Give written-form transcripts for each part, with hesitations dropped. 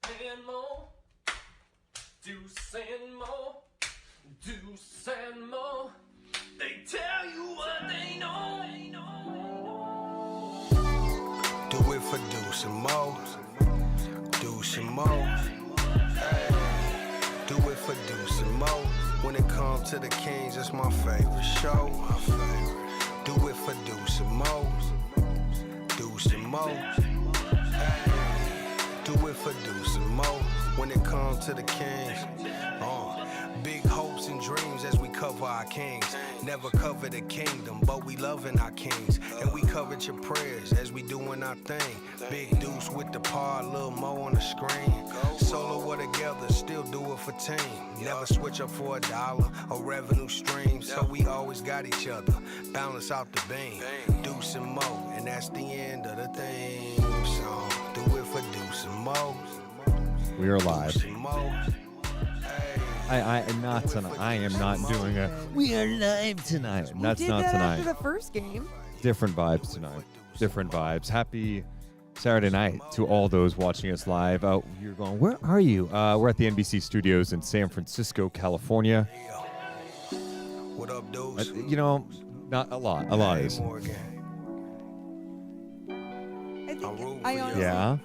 and Mo, Deuce and Mo, Deuce and Mo. They tell you what they know. Do it for Deuce and Mo, Deuce and Mo. Hey, do it for Deuce and Mo. When it comes to the Kings, it's my favorite show. Do it for Deuce and Mo, Deuce and Mo. Hey, do it for Deuce and Mo. When it comes to the Kings, big hopes and dreams as we cover our kings. Never cover the kingdom, but we loving our kings. And we covered your prayers as we doing our thing. Big Deuce with the pod, Lil Mo on the screen. Solo or together, still do it for team. Never switch up for $1 or revenue stream. So we always got each other, balance out the beam. Deuce and Mo, and that's the end of the thing. So do it for Deuce and Mo. We are live. Deuce and Mo. I am not tonight. I am not doing it. We are live tonight. And that's did not that tonight. after the first game. Different vibes tonight. Different vibes. Happy Saturday night to all those watching us live. You're going, where are you? We're at the NBC studios in San Francisco, California. What up, Deuce? Not a lot. A lot is. I think rooting I for you. honestly, Yeah.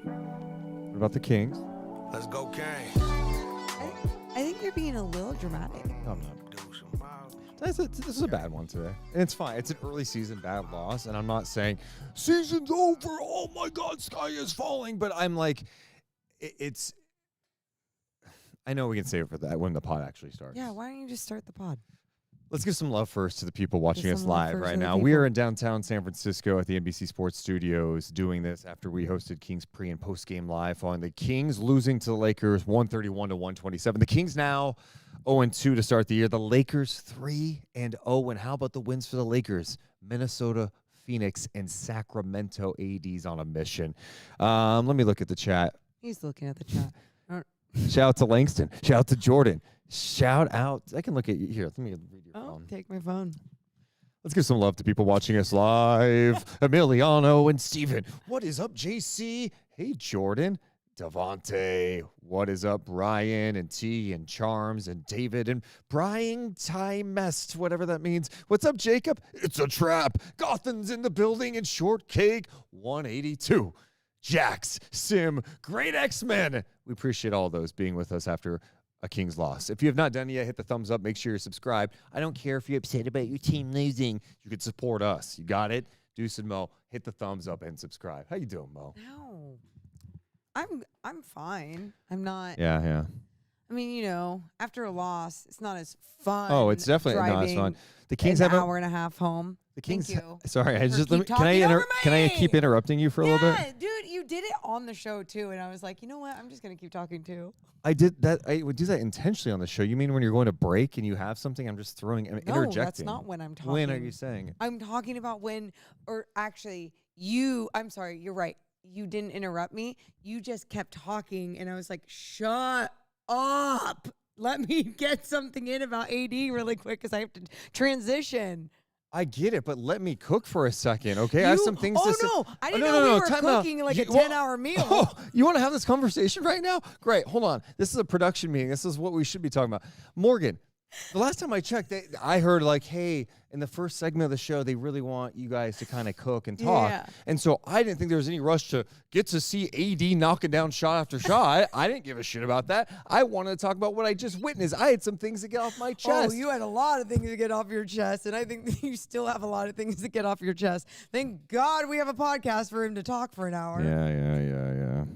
What about the Kings? Let's go, Kings. I think you're being a little dramatic. No, I'm not. Deuce and Mo. This is a bad one today. And it's fine. It's an early season bad loss. And I'm not saying season's over. Oh my God, sky is falling. But I'm like, it's. I know we can save it for that when the pod actually starts. Yeah, why don't you just start the pod? Let's give some love first to the people watching Give us some love live first right to the now. We people. are in downtown San Francisco at the NBC Sports Studios doing this after we hosted Kings pre- and post-game live following the Kings losing to the Lakers 131-127. The Kings now 0-2 to start the year. The Lakers 3-0. And how about the wins for the Lakers? Minnesota, Phoenix, and Sacramento. AD's on a mission. Let me look at the chat. He's looking at the chat. Shout out to Langston. Shout out to Jordan. Shout out. I can look at you here. Let me read your phone. Take my phone. Let's give some love to people watching us live. Emiliano and Steven. What is up, JC? Hey, Jordan. Devontae. What is up, Brian and T and Charms and David and Brian Timest, whatever that means. What's up, Jacob? It's a trap. Gotham's in the building and Shortcake 182. Jax, Sim, great X-Men. We appreciate all those being with us after a Kings loss. If you have not done it yet, hit the thumbs up. Make sure you're subscribed. I don't care if you're upset about your team losing. You can support us. You got it? Deuce and Mo, hit the thumbs up and subscribe. How you doing, Mo? No. I'm fine. I'm not. Yeah. I mean, after a loss, it's not as fun. Oh, it's definitely not as fun. The Kings have an hour and a half home. The Kings. Thank you. Sorry, For keep talking over can I me. keep interrupting you for a little bit? Yeah, dude, you did it on the show too, and I was like, you know what? I'm just gonna keep talking too. I did that. I would do that intentionally on the show. You mean when you're going to break and you have something? I'm just throwing interjecting. No, that's not when I'm talking. When are you saying it? I'm talking about when, or actually, I'm sorry, you're right. You didn't interrupt me. You just kept talking, and I was like, shut up. Let me get something in about AD really quick because I have to transition. I get it, but let me cook for a second, okay? I have some things to say. Oh, no. I didn't know we were cooking like a 10-hour meal. Oh, you want to have this conversation right now? Great. Hold on. This is a production meeting. This is what we should be talking about. Morgan, the last time I checked, I heard like, hey, in the first segment of the show, they really want you guys to kind of cook and talk. Yeah. And so I didn't think there was any rush to get to see AD knocking down shot after shot. I didn't give a shit about that. I wanted to talk about what I just witnessed. I had some things to get off my chest. Oh, you had a lot of things to get off your chest, and I think that you still have a lot of things to get off your chest. Thank God we have a podcast for him to talk for an hour. Yeah. Do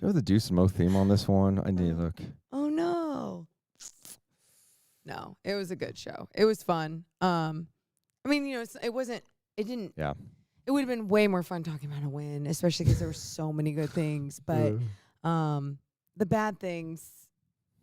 you have the Deuce and Mo theme on this one? I need to look. Oh, no. No, it was a good show. It was fun. I mean, it didn't. Yeah. It would have been way more fun talking about a win, especially because there were so many good things. But the bad things,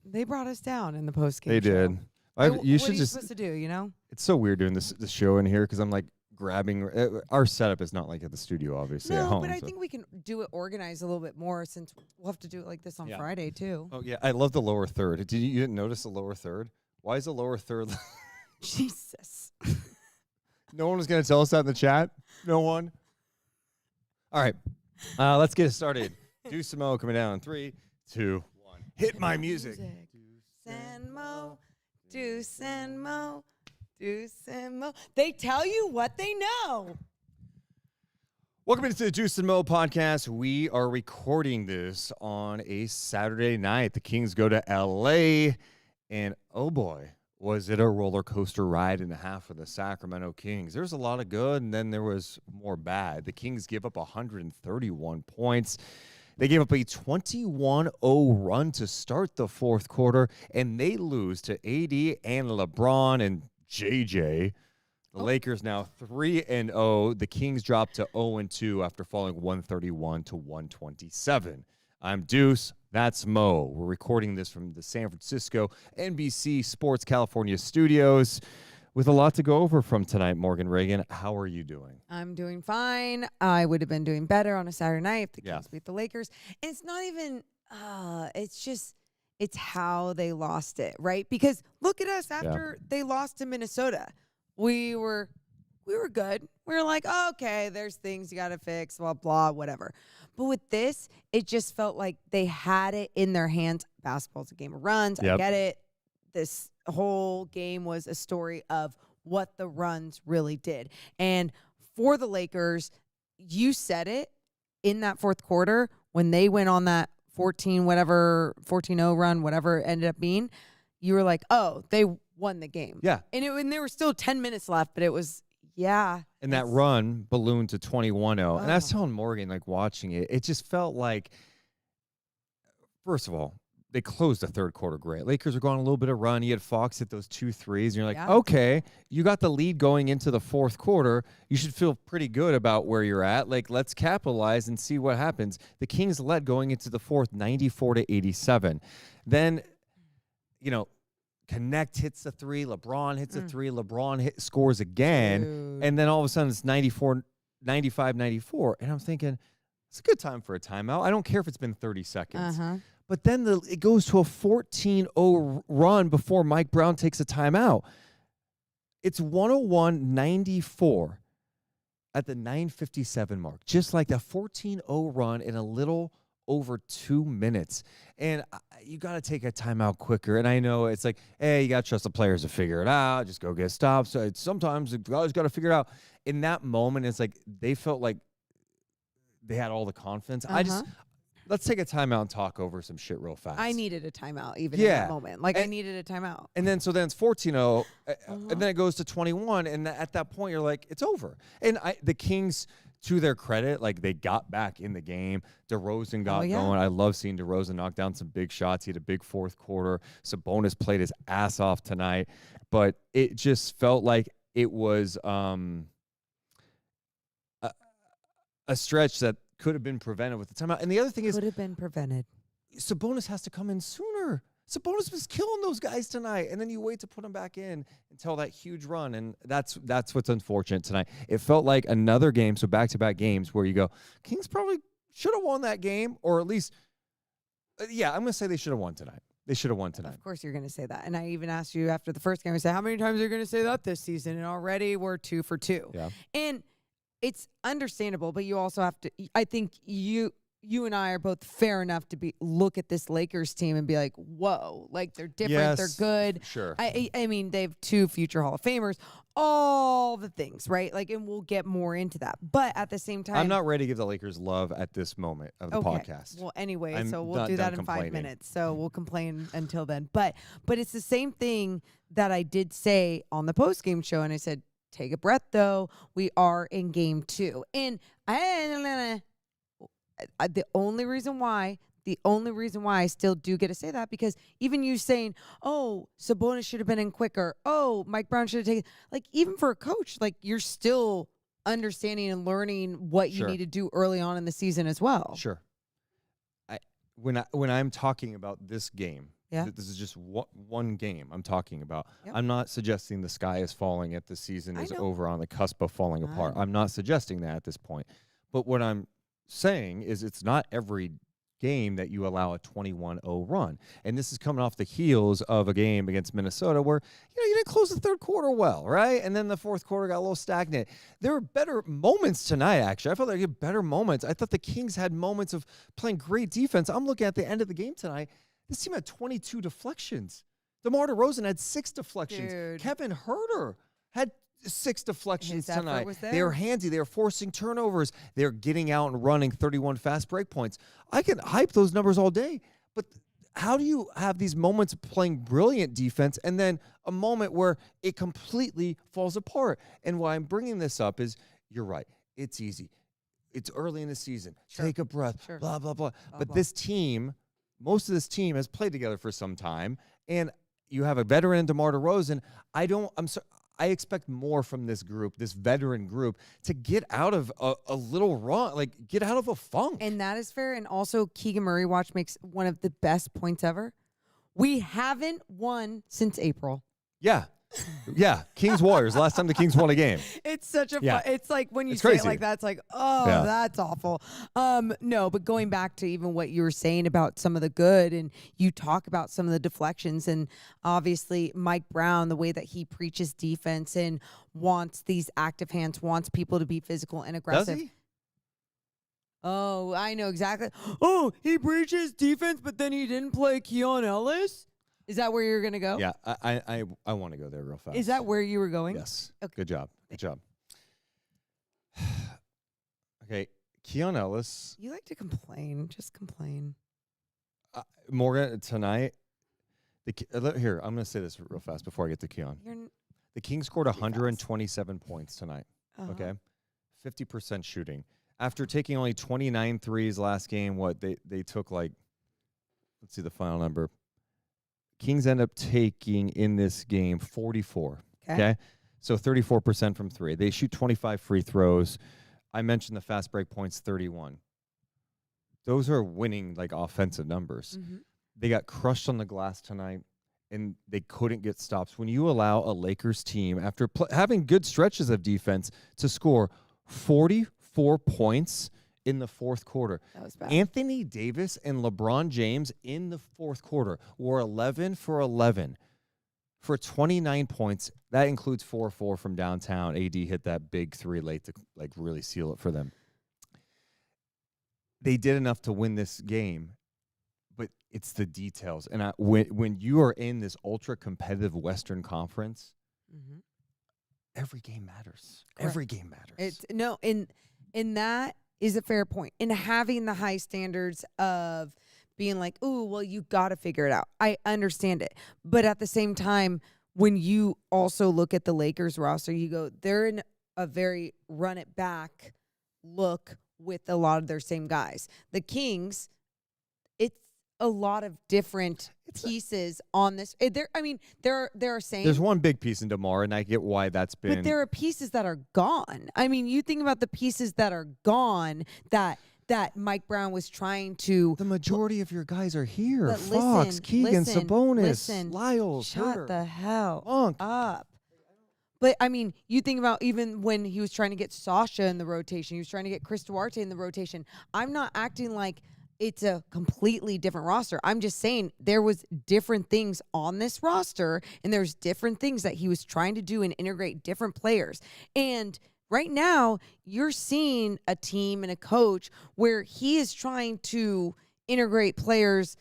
they brought us down in the post-game They show. did. What You are should you just. supposed to do, It's so weird doing this show in here because I'm like grabbing. Our setup is not like at the studio, obviously, at No, home. but I so. think we can do it organized a little bit more since we'll have to do it like this on Friday, too. Oh, yeah. I love the lower third. You didn't notice the lower third? Why is the lower third? Jesus. No one was going to tell us that in the chat? No one? All right. Let's get it started. Deuce and Mo coming down in 3, 2, 1. Hit my music. Deuce and Mo, Deuce and Mo, Deuce and Mo. They tell you what they know. Welcome into the Deuce and Mo podcast. We are recording this on a Saturday night. The Kings go to L.A., and oh boy, was it a roller coaster ride in the half of the Sacramento Kings. There's a lot of good, and then there was more bad. The Kings give up 131 points. They gave up a 21-0 run to start the fourth quarter, and they lose to AD and LeBron and JJ. The Lakers now 3-0. The Kings dropped to 0-2 after falling 131 to 127. I'm Deuce. That's Mo. We're recording this from the San Francisco NBC Sports California studios with a lot to go over from tonight. Morgan Reagan, how are you doing? I'm doing fine. I would have been doing better on a Saturday night if the Kings beat the Lakers. And it's not even, it's how they lost it, right? Because look at us after they lost to Minnesota. We were good. We were like, oh, okay, there's things you got to fix, blah, blah, whatever. But with this, it just felt like they had it in their hands. Basketball's a game of runs. I get it. This whole game was a story of what the runs really did. And for the Lakers, you said it in that fourth quarter when they went on that 14-0 run, whatever it ended up being. You were like, oh, they won the game. Yeah. And there were still 10 minutes left, but it was, And that run ballooned to 21-0. And I was telling Morgan, like, watching it, it just felt like, first of all, they closed the third quarter great. Lakers were going on a little bit of run. You had Fox hit those 2 threes, and you're like, okay, you got the lead going into the fourth quarter. You should feel pretty good about where you're at. Like, let's capitalize and see what happens. The Kings led going into the fourth, 94-87. Then, Connect hits a 3, LeBron hits a 3, LeBron scores again, and then all of a sudden it's 95-94. And I'm thinking, it's a good time for a timeout. I don't care if it's been 30 seconds. But then it goes to a 14-0 run before Mike Brown takes a timeout. It's 101-94 at the 9:57 mark, just like that 14-0 run in a little over 2 minutes. And you got to take a timeout quicker. And I know it's like, hey, you got to trust the players to figure it out. Just go get stops. So sometimes the guys got to figure it out. In that moment, it's like they felt like they had all the confidence. Let's take a timeout and talk over some shit real fast. I needed a timeout even in that moment. I needed a timeout. And then it's 14-0, and then it goes to 21. And at that point, you're like, it's over. And the Kings, to their credit, like, they got back in the game. DeRozan got going. I love seeing DeRozan knock down some big shots. He had a big fourth quarter. Sabonis played his ass off tonight. But it just felt like it was a stretch that could have been prevented with the timeout. And the other thing is, could have been prevented. Sabonis has to come in sooner. Sabonis was killing those guys tonight, and then you wait to put them back in until that huge run, and that's what's unfortunate tonight. It felt like another game, so back-to-back games where you go, Kings probably should have won that game, or at least, I'm going to say they should have won tonight. They should have won tonight. Of course you're going to say that. And I even asked you after the first game, I said, how many times are you going to say that this season? And already we're 2 for 2. Yeah. And it's understandable, but you also have to, I think you and I are both fair enough to look at this Lakers team and be like, whoa, like, they're different, they're good. Sure. I mean, they have 2 future Hall of Famers, all the things, right? Like, and we'll get more into that. But at the same time, I'm not ready to give the Lakers love at this moment of the podcast. Well, anyway, I'm so we'll do that in 5 minutes. So we'll complain until then. But it's the same thing that I did say on the post-game show, and I said, take a breath, though. We are in game 2. And the only reason why I still do get to say that, because even you saying, oh, Sabonis should have been in quicker, oh, Mike Brown should have taken, like, even for a coach, like, you're still understanding and learning what you need to do early on in the season as well. Sure. When I'm talking about this game, this is just one game I'm talking about. Yep. I'm not suggesting the sky is falling, at the season is over, on the cusp of falling apart. I'm not suggesting that at this point. But what I'm saying is, it's not every game that you allow a 21-0 run. And this is coming off the heels of a game against Minnesota where, you didn't close the third quarter well, right? And then the fourth quarter got a little stagnant. There were better moments tonight, actually. I felt like better moments. I thought the Kings had moments of playing great defense. I'm looking at the end of the game tonight. This team had 22 deflections. DeMar DeRozan had 6 deflections. Dude. Kevin Huerter had 6 deflections His effort tonight. was They were there. handsy. They were forcing turnovers. They're getting out and running 31 fast break points. I can hype those numbers all day, but how do you have these moments of playing brilliant defense and then a moment where it completely falls apart? And why I'm bringing this up is you're right. It's easy. It's early in the season. Sure. Take a breath, Sure. blah, blah, blah. But blah. this team, most of this team has played together for some time, and you have a veteran in DeMar DeRozan. I expect more from this group, this veteran group, to get out of a little run, like get out of a funk. And that is fair. And also, Keegan Murray watch makes one of the best points ever. We haven't won since April. Yeah. Yeah. Kings Warriors. Last time the Kings won a game. It's such a Yeah. fun, it's like when you It's say it crazy. like that, it's like, oh, Yeah. that's awful. No, but going back to even what you were saying about some of the good, and you talk about some of the deflections, and obviously Mike Brown, the way that he preaches defense and wants these active hands, wants people to be physical and Does aggressive. he? Oh, I know exactly. Oh, he preaches defense, but then he didn't play Keon Ellis? Is that where you're going to go? Yeah. I want to go there real fast. Is that where you were going? Yes. Okay. Good job. Good job. Okay. Keon Ellis, You like to complain. Just complain. Morgan, tonight. Here, I'm going to say this real fast before I get to Keon. You're n- The Kings scored 127 points tonight. uh-huh. Okay. 50% shooting. After taking only 29 threes last game, they took like, let's see the final number. Kings end up taking in this game 44. Okay. So 34% from 3. They shoot 25 free throws. I mentioned the fast break points, 31. Those are winning like offensive numbers. Mhm. They got crushed on the glass tonight, and they couldn't get stops. When you allow a Lakers team, after having good stretches of defense, to score 44 points in the fourth quarter. That was bad. Anthony Davis and LeBron James in the fourth quarter were 11 for 11 for 29 points. That includes 4-4 from downtown. AD hit that big 3 late to like really seal it for them. They did enough to win this game, but it's the details. And when you are in this ultra competitive Western Conference, Mhm. every game matters. Correct. Every game matters. It's no in that is a fair point. In having the high standards of being like, "Ooh, well, you got to figure it out." I understand it. But at the same time, when you also look at the Lakers roster, you go, they're in a very run it back look with a lot of their same guys. The Kings, it's a lot of different pieces on this. There are same. There's one big piece in DeMar, and I get why that's been. But there are pieces that are gone. I mean, you think about the pieces that are gone that Mike Brown was trying to. The majority of your guys are here. But Fox, listen, Keegan, listen, Sabonis, listen. Lyles, Shut Huerter, the hell Monk. up. But, I mean, you think about even when he was trying to get Sasha in the rotation, he was trying to get Chris Duarte in the rotation. I'm not acting like it's a completely different roster. I'm just saying there was different things on this roster, and there's different things that he was trying to do and integrate different players. And right now, you're seeing a team and a coach where he is trying to integrate players,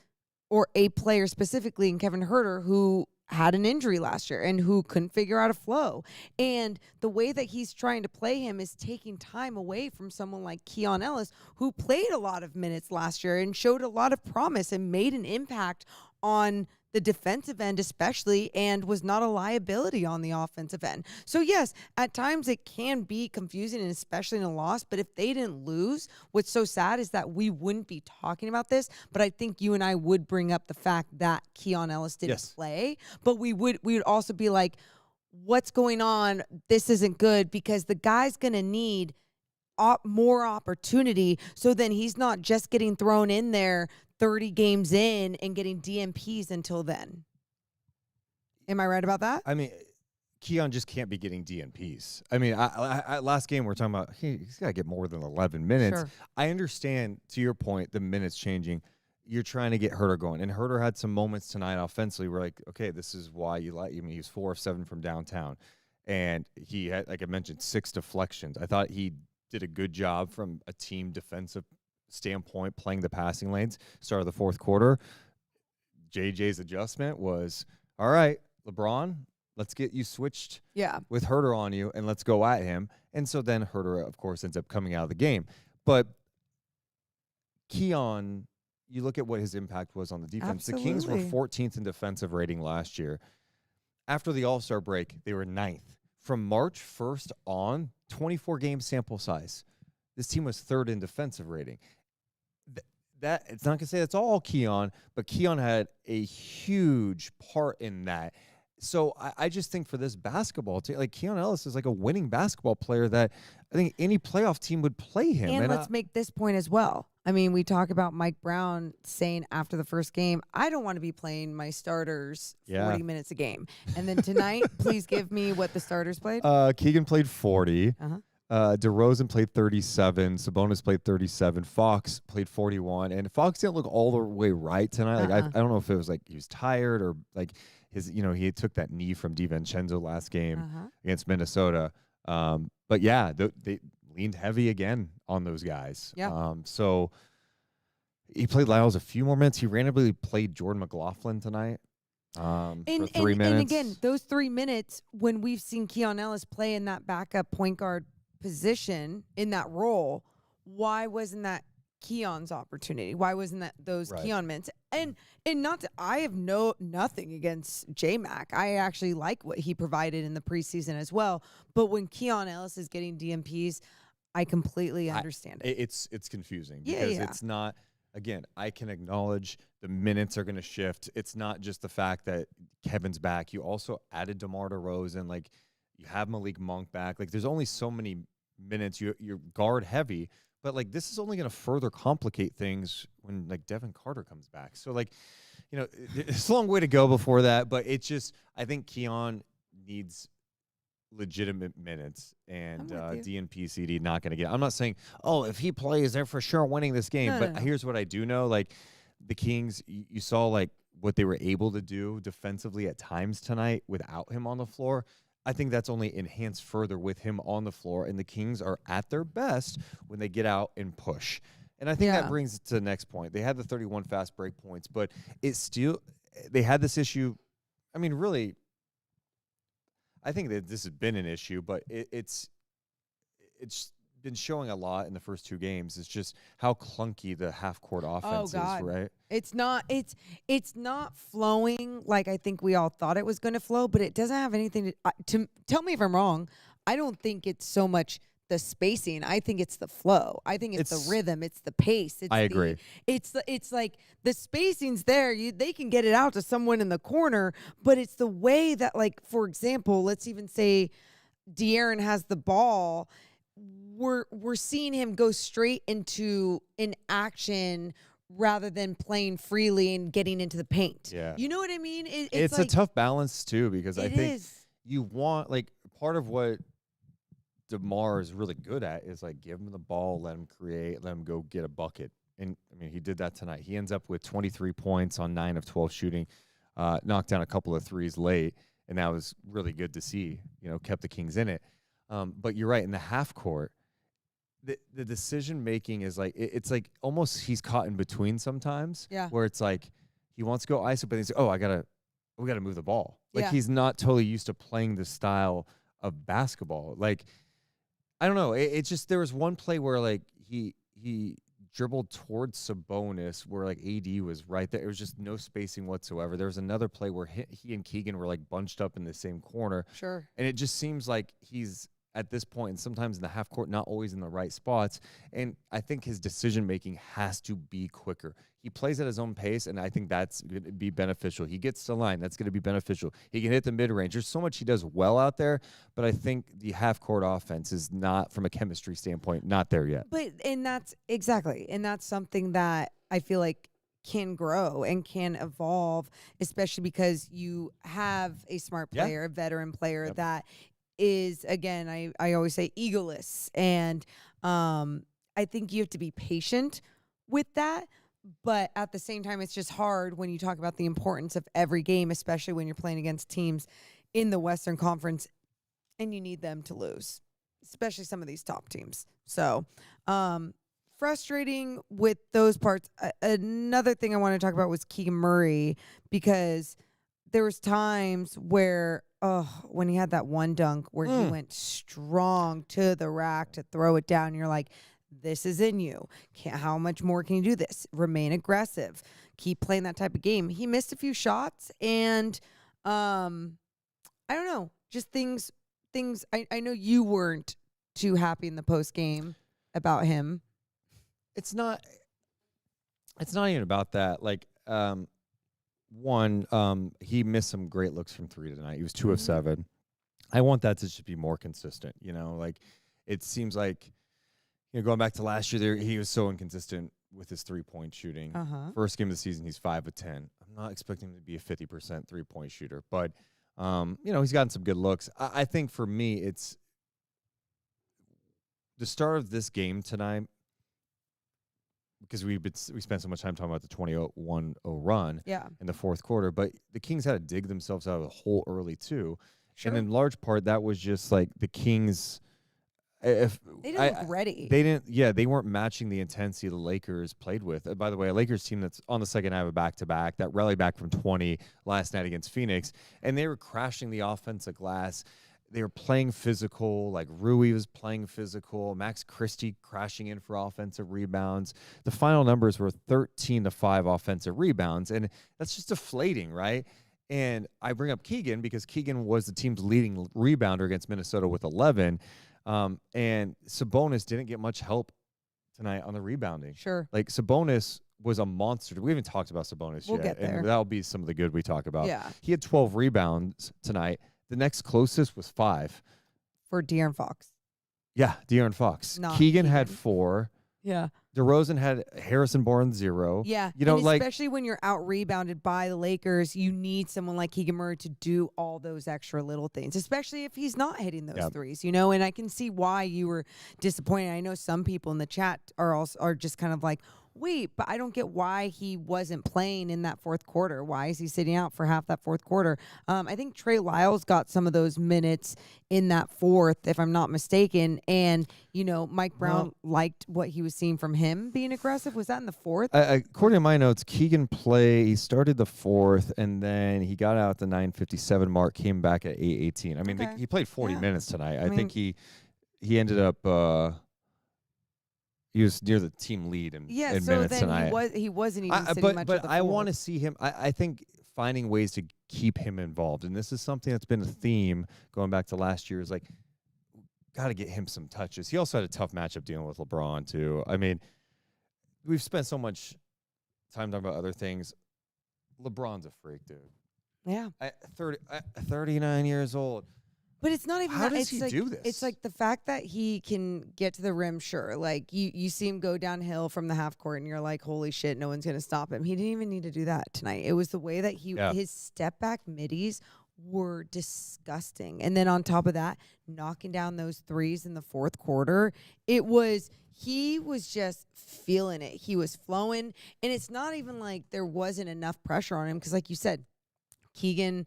or a player specifically in Kevin Huerter, who had an injury last year and who couldn't figure out a flow. And the way that he's trying to play him is taking time away from someone like Keon Ellis, who played a lot of minutes last year and showed a lot of promise and made an impact on the defensive end especially, and was not a liability on the offensive end. So yes, at times it can be confusing, and especially in a loss, but if they didn't lose, what's so sad is that we wouldn't be talking about this, but I think you and I would bring up the fact that Keon Ellis didn't play, but we would also be like, what's going on? This isn't good, because the guy's going to need more opportunity, so then he's not just getting thrown in there 30 games in and getting DMPs until then. Am I right about that? I mean, Keon just can't be getting DNPs. I mean, last game we are talking about he's got to get more than 11 minutes. Sure. I understand, to your point, the minutes changing. You're trying to get Herter going, and Herter had some moments tonight offensively where, like, okay, this is why you like. I mean, he's 4 of 7 from downtown, and he had, like I mentioned, 6 deflections. I thought he did a good job from a team defensive standpoint, playing the passing lanes. Start of the fourth quarter, JJ's adjustment was, all right, LeBron, let's get you switched with Herter on you, and let's go at him. And so then Herter, of course, ends up coming out of the game. But Keon, you look at what his impact was on the defense. Absolutely. The Kings were 14th in defensive rating last year. After the All-Star break, they were 9th. From March 1st on, 24-game sample size. This team was 3rd in defensive rating. That it's not going to say that's all Keon, but Keon had a huge part in that. So I just think for this basketball team, like Keon Ellis is like a winning basketball player that I think any playoff team would play him. And let's make this point as well. I mean, we talk about Mike Brown saying after the first game, I don't want to be playing my starters 40 minutes a game. And then tonight, please give me what the starters played. Keegan played 40. DeRozan played 37. Sabonis played 37. Fox played 41. And Fox didn't look all the way right tonight. Like I don't know if it was like he was tired or like his, he took that knee from DiVincenzo last game against Minnesota. But yeah, they leaned heavy again on those guys. So he played Lyles a few more minutes. He randomly played Jordan McLaughlin tonight. For 3 minutes. And again, those 3 minutes when we've seen Keon Ellis play in that backup point guard position in that role, why wasn't that Keon's opportunity? Why wasn't that those Keon minutes? And not to, I have nothing against J-Mac. I actually like what he provided in the preseason as well. But when Keon Ellis is getting DMPs, I completely understand it. It's confusing because it's not. Again, I can acknowledge the minutes are going to shift. It's not just the fact that Kevin's back. You also added DeMar DeRozan. Like, you have Malik Monk back. Like, there's only so many minutes. You're guard heavy. But, like, this is only going to further complicate things when, like, Devin Carter comes back. So, like, it's a long way to go before that. But it's just, I think Keon needs legitimate minutes, and DNP CD not going to get. I'm not saying, if he plays, they're for sure winning this game. But here's what I do know: like the Kings, you saw like what they were able to do defensively at times tonight without him on the floor. I think that's only enhanced further with him on the floor, and the Kings are at their best when they get out and push. And I think that brings it to the next point. They had the 31 fast break points, but it's still they had this issue. I mean, really. I think that this has been an issue, but it's been showing a lot in the first 2 games. It's just how clunky the half-court offense is, right? It's not flowing like I think we all thought it was going to flow, but it doesn't have anything to tell me if I'm wrong. I don't think it's so much the spacing. I think it's the flow. I think it's the rhythm. It's the pace. I agree. It's like the spacing's there. They can get it out to someone in the corner, but it's the way that, like, for example, let's even say De'Aaron has the ball. We're seeing him go straight into an action rather than playing freely and getting into the paint. Yeah. You know what I mean? It's like, a tough balance too, because I think you want, like, part of what DeMar is really good at is, like, give him the ball, let him create, let him go get a bucket. And, I mean, he did that tonight. He ends up with 23 points on 9 of 12 shooting, knocked down a couple of threes late, and that was really good to see, kept the Kings in it. But you're right, in the half court, the decision-making is, like, it's like almost he's caught in between sometimes. Yeah. Where it's like he wants to go ISO, but he's like, we got to move the ball. Like, he's not totally used to playing the style of basketball. Like, I don't know. It's just there was one play where, like, he dribbled towards Sabonis where, like, AD was right there. It was just no spacing whatsoever. There was another play where he and Keegan were, like, bunched up in the same corner. Sure. And it just seems like he's at this point, and sometimes in the half court, not always in the right spots. And I think his decision making has to be quicker. He plays at his own pace, and I think that's going to be beneficial. He gets to the line. That's going to be beneficial. He can hit the mid-range. There's so much he does well out there, but I think the half-court offense is not, from a chemistry standpoint, not there yet. And that's something that I feel like can grow and can evolve, especially because you have a smart Yeah. player, a veteran player Yep. that is, again, I always say egoless. And I think you have to be patient with that. But at the same time, it's just hard when you talk about the importance of every game, especially when you're playing against teams in the Western Conference and you need them to lose, especially some of these top teams. So, frustrating with those parts. Another thing I want to talk about was Keegan Murray, because there was times where, when he had that one dunk where he went strong to the rack to throw it down, you're like, this is in you. How much more can you do this? Remain aggressive. Keep playing that type of game. He missed a few shots, and I don't know, just things. I know you weren't too happy in the post game about him. It's not even about that. Like, he missed some great looks from 3 tonight. He was 2 of 7. I want that to just be more consistent. Like it seems like, going back to last year, he was so inconsistent with his 3-point shooting. First game of the season, he's 5 of 10. I'm not expecting him to be a 50% 3-point shooter, but he's gotten some good looks. I think for me, it's the start of this game tonight, because we spent so much time talking about the 21-0 run in the fourth quarter, but the Kings had to dig themselves out of the hole early too. Sure. And in large part, that was just like the Kings. They didn't look ready. They weren't matching the intensity the Lakers played with. By the way, a Lakers team that's on the second half of back-to-back, that rally back from 20 last night against Phoenix, and they were crashing the offensive glass. They were playing physical, like Rui was playing physical, Max Christie crashing in for offensive rebounds. The final numbers were 13-5 offensive rebounds, and that's just deflating, right? And I bring up Keegan because Keegan was the team's leading rebounder against Minnesota with 11, and Sabonis didn't get much help tonight on the rebounding. Sure. Like, Sabonis was a monster. We haven't talked about Sabonis We'll yet, get there. and that'll be some of the good we talk about. Yeah. He had 12 rebounds tonight. The next closest was 5. For De'Aaron Fox. Yeah, De'Aaron Fox. Not Keegan had Keegan. 4. Yeah. DeRozan had Harrison Barnes 0. Yeah. You know, and like, especially when you're out rebounded by the Lakers, you need someone like Keegan Murray to do all those extra little things, especially if he's not hitting those threes, and I can see why you were disappointed. I know some people in the chat are just kind of like, wait, but I don't get why he wasn't playing in that fourth quarter. Why is he sitting out for half that fourth quarter? I think Trey Lyles got some of those minutes in that fourth, if I'm not mistaken. And, Mike Brown liked what he was seeing from him being aggressive. Was that in the fourth? According to my notes, Keegan he started the fourth, and then he got out at the 9:57 mark, came back at 8:18. I mean, he played 40 minutes tonight. I think he ended up he was near the team lead in so minutes then tonight. He wasn't even sitting much but of the I fourth. want to see him. I think finding ways to keep him involved, and this is something that's been a theme going back to last year, is like, got to get him some touches. He also had a tough matchup dealing with LeBron too. I mean, we've spent so much time talking about other things. LeBron's a freak, dude. Yeah. 39 years old. But it's not even How that. does It's he do this? It's like the fact that he can get to the rim, sure. Like, you see him go downhill from the half court, and you're like, holy shit, no one's going to stop him. He didn't even need to do that tonight. It was the way that his step back middies were disgusting. And then on top of that, knocking down those threes in the fourth quarter, he was just feeling it. He was flowing. And it's not even like there wasn't enough pressure on him, because like you said, Keegan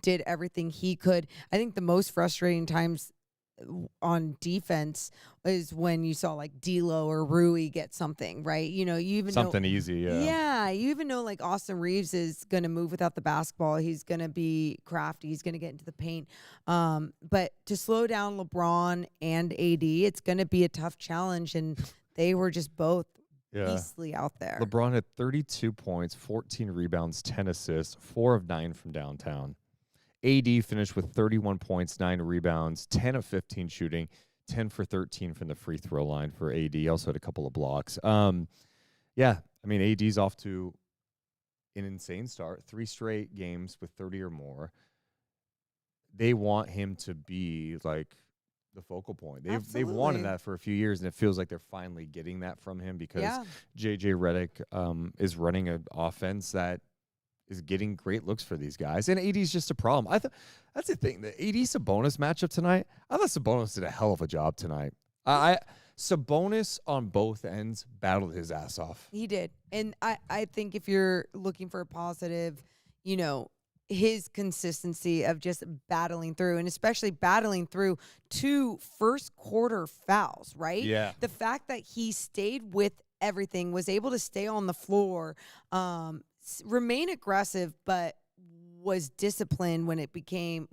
did everything he could. I think the most frustrating times on defense is when you saw like D'Lo or Rui get something, right? You even something easy, Yeah, you even know like Austin Reeves is going to move without the basketball. He's going to be crafty. He's going to get into the paint. But to slow down LeBron and AD, it's going to be a tough challenge, and they were just both beastly out there. LeBron had 32 points, 14 rebounds, 10 assists, 4 of 9 from downtown. AD finished with 31 points, 9 rebounds, 10 of 15 shooting, 10 for 13 from the free throw line for AD. Also had a couple of blocks. AD's off to an insane start. 3 straight games with 30 or more. They want him to be like the focal point. They've wanted Absolutely. that for a few years, and it feels like they're finally getting that from him because Yeah. JJ Redick is running an offense that is getting great looks for these guys, and AD's just a problem. I thought that's the thing. The AD Sabonis matchup tonight. I thought Sabonis did a hell of a job tonight. Sabonis on both ends battled his ass off. He did. And I think if you're looking for a positive, you know, his consistency of just battling through, and especially battling through 2 first quarter fouls, right? Yeah. The fact that he stayed with everything, was able to stay on the floor, remain aggressive, but was disciplined when it came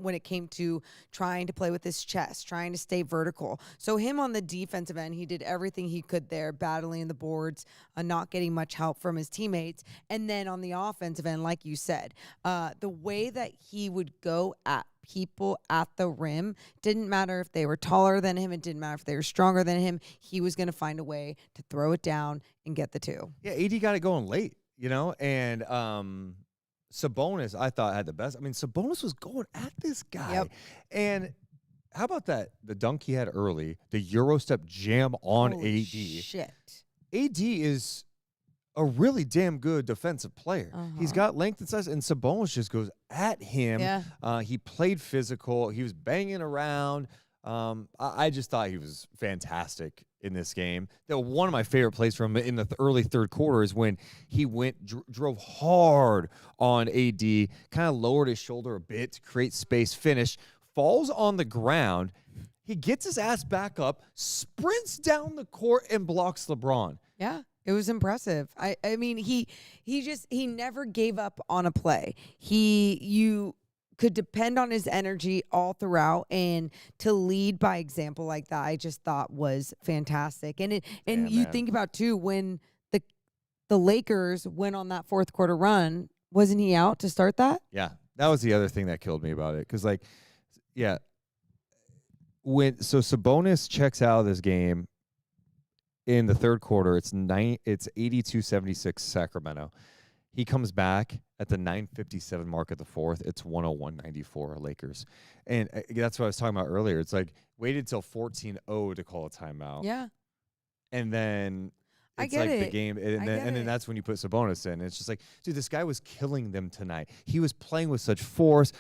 to trying to play with his chest, trying to stay vertical. So him on the defensive end, he did everything he could there, battling the boards, not getting much help from his teammates. And then on the offensive end, like you said, the way that he would go at people at the rim, didn't matter if they were taller than him, it didn't matter if they were stronger than him, he was going to find a way to throw it down and get the 2. Yeah, AD got it going late, and Sabonis, I thought, had the best. I mean, Sabonis was going at this guy. Yep. And how about that? The dunk he had early, the Euro step jam on Holy AD. Shit. AD is a really damn good defensive player. He's got length and size, and Sabonis just goes at him. Yeah. He played physical. He was banging around. I just thought he was fantastic in this game. One of my favorite plays from him in the early third quarter is when he drove hard on AD, kind of lowered his shoulder a bit to create space, finish, falls on the ground. He gets his ass back up, sprints down the court, and blocks LeBron. Yeah, it was impressive. I mean, he never gave up on a play. You could depend on his energy all throughout, and to lead by example like that, I just thought was fantastic. And you think about too, when the Lakers went on that fourth quarter run, wasn't he out to start that? Yeah, that was the other thing that killed me about it. Because so Sabonis checks out of this game in the third quarter. It's 82-76 Sacramento. He comes back at the 9:57 mark of the fourth. It's 101-94 Lakers. And that's what I was talking about earlier. It's like waited till 14-0 to call a timeout. Yeah. And then it's get like the it. game. And then that's when you put Sabonis in. It's just like, dude, this guy was killing them tonight. He was playing with such force.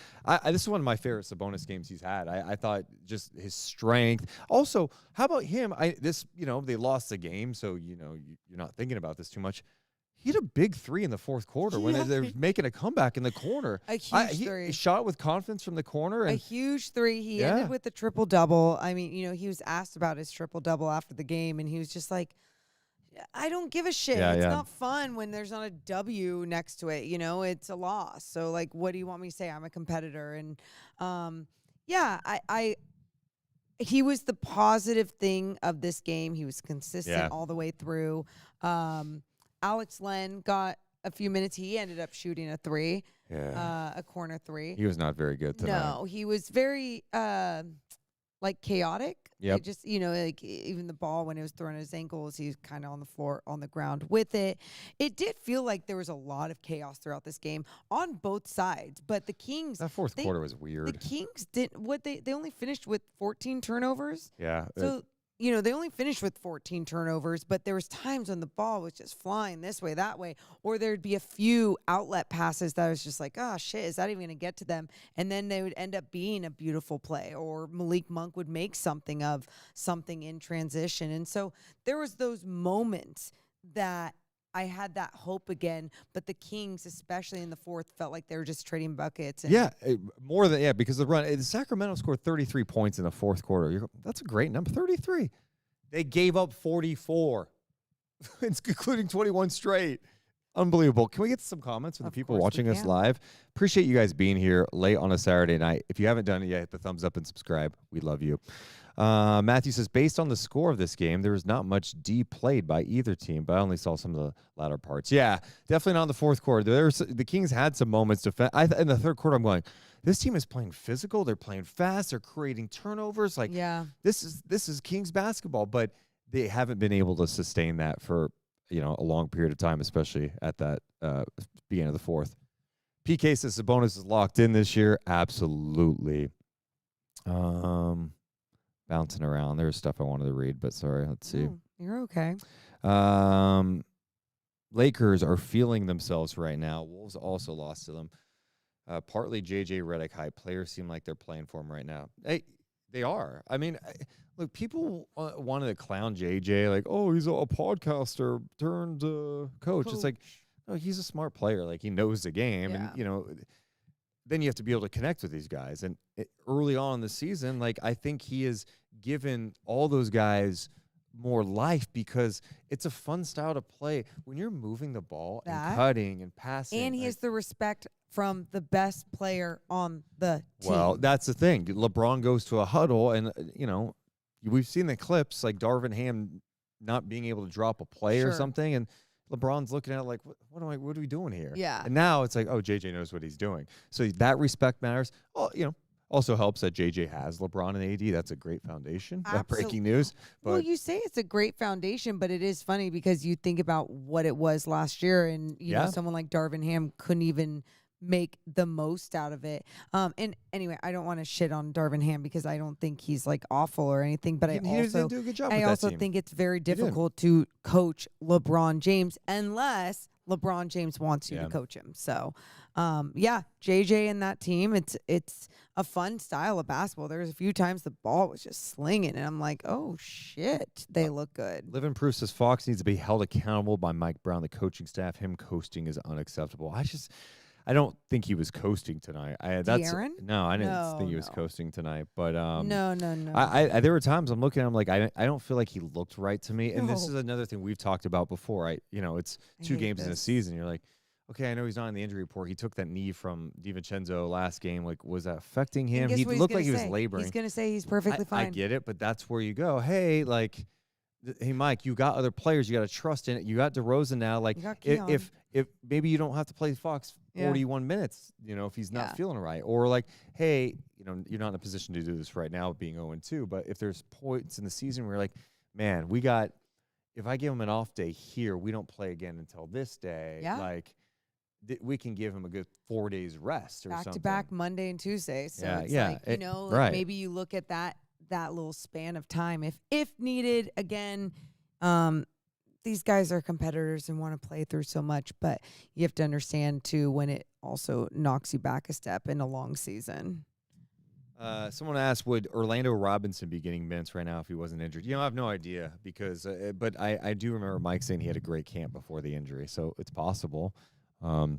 This is one of my favorite Sabonis games he's had. I thought just his strength. Also, how about him? They lost the game, so you're not thinking about this too much. He had a big 3 in the fourth quarter when they're making a comeback in the corner. A huge 3. He shot with confidence from the corner. A And huge 3. He ended with a triple-double. I mean, he was asked about his triple-double after the game, and he was just like, I don't give a shit. It's not fun when there's not a W next to it. It's a loss. So, like, what do you want me to say? I'm a competitor. And, he was the positive thing of this game. He was consistent all the way through. Alex Len got a few minutes. He ended up shooting a 3, a corner 3. he was not very good tonight. No, he was very chaotic. Yep. It just, even the ball when it was thrown at his ankles, he was kind of on the floor, on the ground with it. It did feel like there was a lot of chaos throughout this game on both sides. But the Kings, That fourth quarter was weird. the Kings they only finished with 14 turnovers. Yeah. So they only finished with 14 turnovers, but there was times when the ball was just flying this way, that way, or there'd be a few outlet passes that I was just like, oh, shit, is that even going to get to them? And then they would end up being a beautiful play, or Malik Monk would make something in transition. And so there was those moments that I had that hope again, but the Kings, especially in the fourth, felt like they were just trading buckets. And more than because the Sacramento scored 33 points in the fourth quarter. That's a great number, 33. They gave up 44, including 21 straight. Unbelievable. Can we get some comments from the people watching us live? Appreciate you guys being here late on a Saturday night. If you haven't done it yet, hit the thumbs up and subscribe. We love you. Matthew says, based on the score of this game, there was not much D played by either team, but I only saw some of the latter parts. Yeah, definitely not in the fourth quarter. The Kings had some moments to in the third quarter, I'm going, this team is playing physical. They're playing fast. They're creating turnovers. This is Kings basketball, but they haven't been able to sustain that for a long period of time, especially at that beginning of the fourth. PK says Sabonis is locked in this year. Absolutely. bouncing around. There's stuff I wanted to read, but sorry. Let's see. Oh, you're okay. Lakers are feeling themselves right now. Wolves also lost to them. Partly JJ Redick hype. Players seem like they're playing for him right now. They are. I mean, look, people wanted to clown JJ like, oh, he's a podcaster turned coach. It's like, no, he's a smart player. Like, he knows the game. Yeah. And, then you have to be able to connect with these guys. And early on in the season, like, I think he has given all those guys more life because it's a fun style to play when you're moving the ball and cutting and passing. And he has the respect from the best player on the team. Well, that's the thing. LeBron goes to a huddle, and we've seen the clips like Darvin Ham not being able to drop a play or something, and LeBron's looking at it like, what are we doing here? Yeah. And now it's like, oh, JJ knows what he's doing. So that respect matters. Oh, also helps that JJ has LeBron and AD. That's a great foundation. Breaking news. But well, you say it's a great foundation, but it is funny because you think about what it was last year, and you know, someone like Darvin Ham couldn't even make the most out of it. And anyway, I don't want to shit on Darvin Ham because I don't think he's like awful or anything, but he didn't do a good job with that team. think it's very difficult to coach LeBron James unless LeBron James wants you to coach him. So, JJ and that team, it's a fun style of basketball. There's a few times the ball was just slinging, and I'm like, oh shit, they look good. Living Proof says Fox needs to be held accountable by Mike Brown, the coaching staff. Him coasting is unacceptable. I don't think he was coasting tonight. No, I didn't think he was coasting tonight. But no. There were times I'm looking at him like I don't feel like he looked right to me. And this is another thing we've talked about before. It's 2 games in a season. You're like, okay, I know he's not in the injury report. He took that knee from DiVincenzo last game. Like, was that affecting him? He looked like he was laboring. He's gonna say he's perfectly fine. I get it, but that's where you go. Hey, like, hey, Mike, you got other players. You got to trust in it. You got DeRozan now. Like, if maybe you don't have to play Fox 41 minutes, if he's not feeling right. Or like, hey, you're not in a position to do this right now being 0-2. But if there's points in the season where you're like, man, if I give him an off day here, we don't play again until this day. Yeah. Like, we can give him a good 4 days rest or something. Back to back Monday and Tuesday. So it's like, right. maybe you look at that little span of time. If needed, again, these guys are competitors and want to play through so much, but you have to understand too when it also knocks you back a step in a long season. Someone asked, would Orlando Robinson be getting minutes right now if he wasn't injured? I have no idea because, but I do remember Mike saying he had a great camp before the injury, so it's possible. I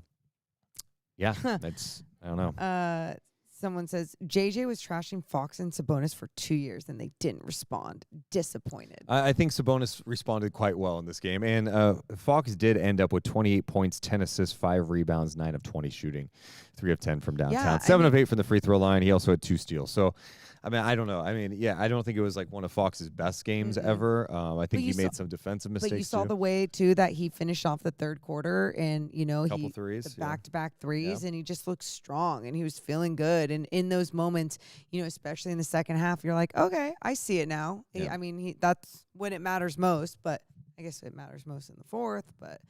don't know. Someone says JJ was trashing Fox and Sabonis for 2 years and they didn't respond. Disappointed. I think Sabonis responded quite well in this game, and Fox did end up with 28 points, 10 assists, 5 rebounds, 9 of 20 shooting, 3 of 10 from downtown, 7 of 8 from the free throw line. He also had 2 steals. So, I don't know. I don't think it was like one of Fox's best games ever. I think he made some defensive mistakes. But you saw the way too that he finished off the third quarter, and couple threes, the back-to-back threes, and he just looked strong and he was feeling good. And in those moments, especially in the second half, you're like, okay, I see it now. Yeah. That's when it matters most. But I guess it matters most in the fourth. But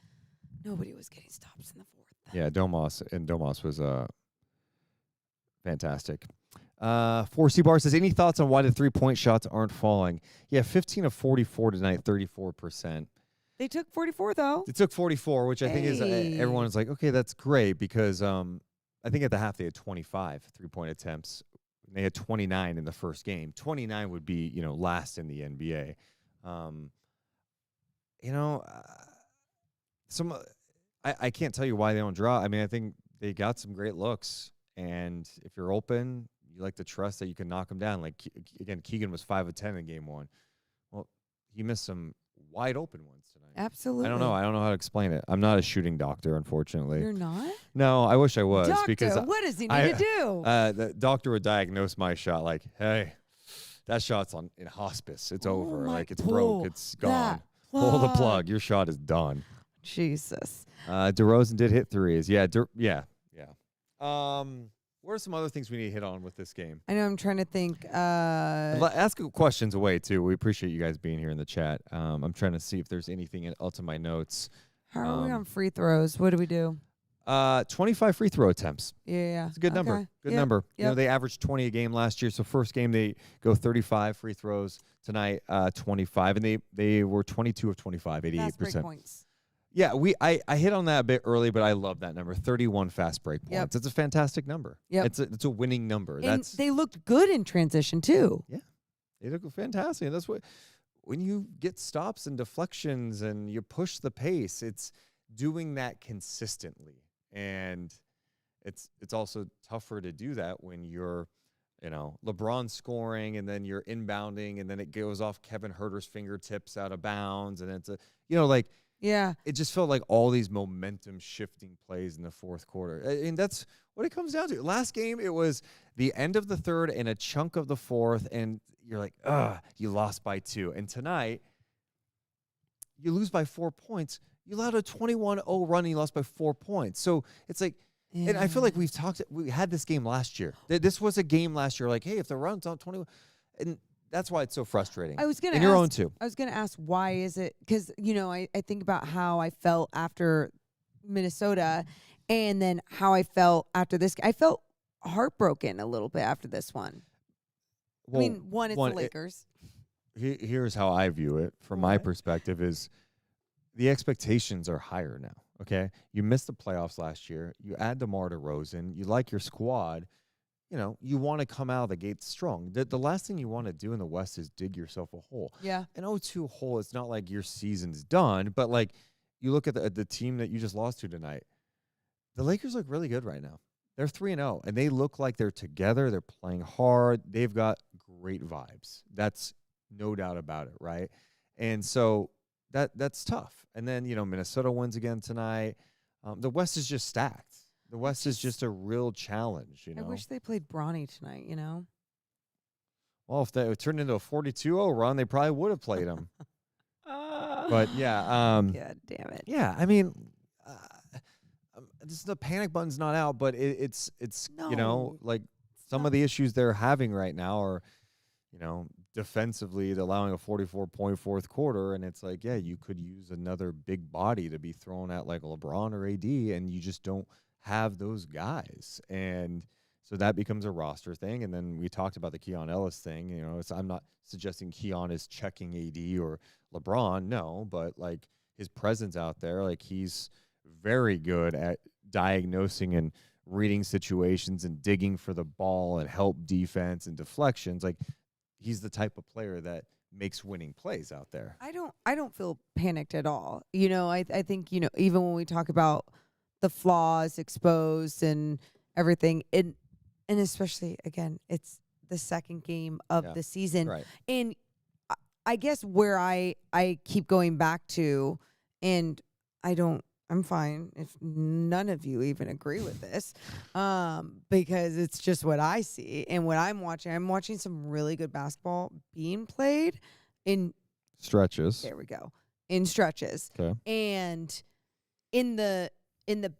nobody was getting stops in the fourth. Yeah, Domas was fantastic. 4C Bar says, any thoughts on why the 3-point shots aren't falling? Yeah, 15 of 44 tonight, 34%. They took 44, though. They took 44, which I think is, everyone's like, okay, that's great because I think at the half they had 25 3-point attempts. They had 29 in the first game. 29 would be, last in the NBA. I can't tell you why they don't draw. I think they got some great looks, and if you're open, you like to trust that you can knock them down. Like, again, Keegan was 5 of 10 in game 1. Well, he missed some wide open ones tonight. Absolutely. I don't know how to explain it. I'm not a shooting doctor, unfortunately. You're not? No, I wish I was. Doctor, because what does he need to do? The doctor would diagnose my shot like, hey, that shot's in hospice. It's over. Like, it's broke. It's gone. Pull the plug. Your shot is done. Jesus. DeRozan did hit threes. Yeah. What are some other things we need to hit on with this game? I know I'm trying to think. Ask questions away, too. We appreciate you guys being here in the chat. I'm trying to see if there's anything else in my notes. How are we on free throws? What do we do? 25 free throw attempts. Yeah. It's a good number. Okay. Good Yep. number. You know, Yep. they averaged 20 a game last year. So first game they go 35 free throws. Tonight, 25, and they were 22 of 25, Fast break 88%. points. Yeah, I hit on that a bit early, but I love that number, 31 fast break points. Yep. It's a fantastic number. Yep. It's a winning number. And they looked good in transition too. They look fantastic. And that's what when you get stops and deflections and you push the pace, it's doing that consistently. And it's also tougher to do that when you're, you know, LeBron scoring and then you're inbounding and then it goes off Kevin Huerter's fingertips out of bounds. And it's like, Yeah. it just felt like all these momentum shifting plays in the fourth quarter. And that's what it comes down to. Last game, it was the end of the third and a chunk of the fourth. And you're like, you lost by 2. And tonight, you lose by 4 points. You allowed a 21-0 run and you lost by 4 points. So it's like, and I feel like we had this game last year. This was a game last year. Like, hey, if the run's on 21, and that's why it's so frustrating. I was gonna and ask, your own too. I was gonna ask why is it? Because I think about how I felt after Minnesota, and then how I felt after this. I felt heartbroken a little bit after this one. Well, I mean, it's the Lakers. Here's how I view it from my perspective is the expectations are higher now. Okay, you missed the playoffs last year. You add DeMar DeRozan. You like your squad. You know, you want to come out of the gate strong. The last thing you want to do in the West is dig yourself a hole. Yeah. An 0-2 hole, it's not like your season's done, but like you look at the team that you just lost to tonight. The Lakers look really good right now. They're 3-0, and they look like they're together. They're playing hard. They've got great vibes. That's no doubt about it, right? And so that's tough. And then, Minnesota wins again tonight. The West is just stacked. The West is just a real challenge, I wish they played Bronny tonight, Well, if they turned into a 42-0 run, they probably would have played them. But, yeah. God damn it. Yeah, I mean, the panic button's not out, but it's No. like some of the issues they're having right now are, defensively, they're allowing a 44-point fourth quarter, and it's like, yeah, you could use another big body to be thrown at like LeBron or AD, and you just don't have those guys. And so that becomes a roster thing. And then we talked about the Keon Ellis thing. I'm not suggesting Keon is checking AD or LeBron, no, but like his presence out there, like he's very good at diagnosing and reading situations and digging for the ball and help defense and deflections. Like he's the type of player that makes winning plays out there. I don't feel panicked at all. I think, even when we talk about the flaws exposed and everything, and especially, again, it's the second game of the season. Right. And I guess where I keep going back to, and I'm fine if none of you even agree with this, because it's just what I see and what I'm watching. I'm watching some really good basketball being played in stretches. There we go. In stretches. Okay. And in the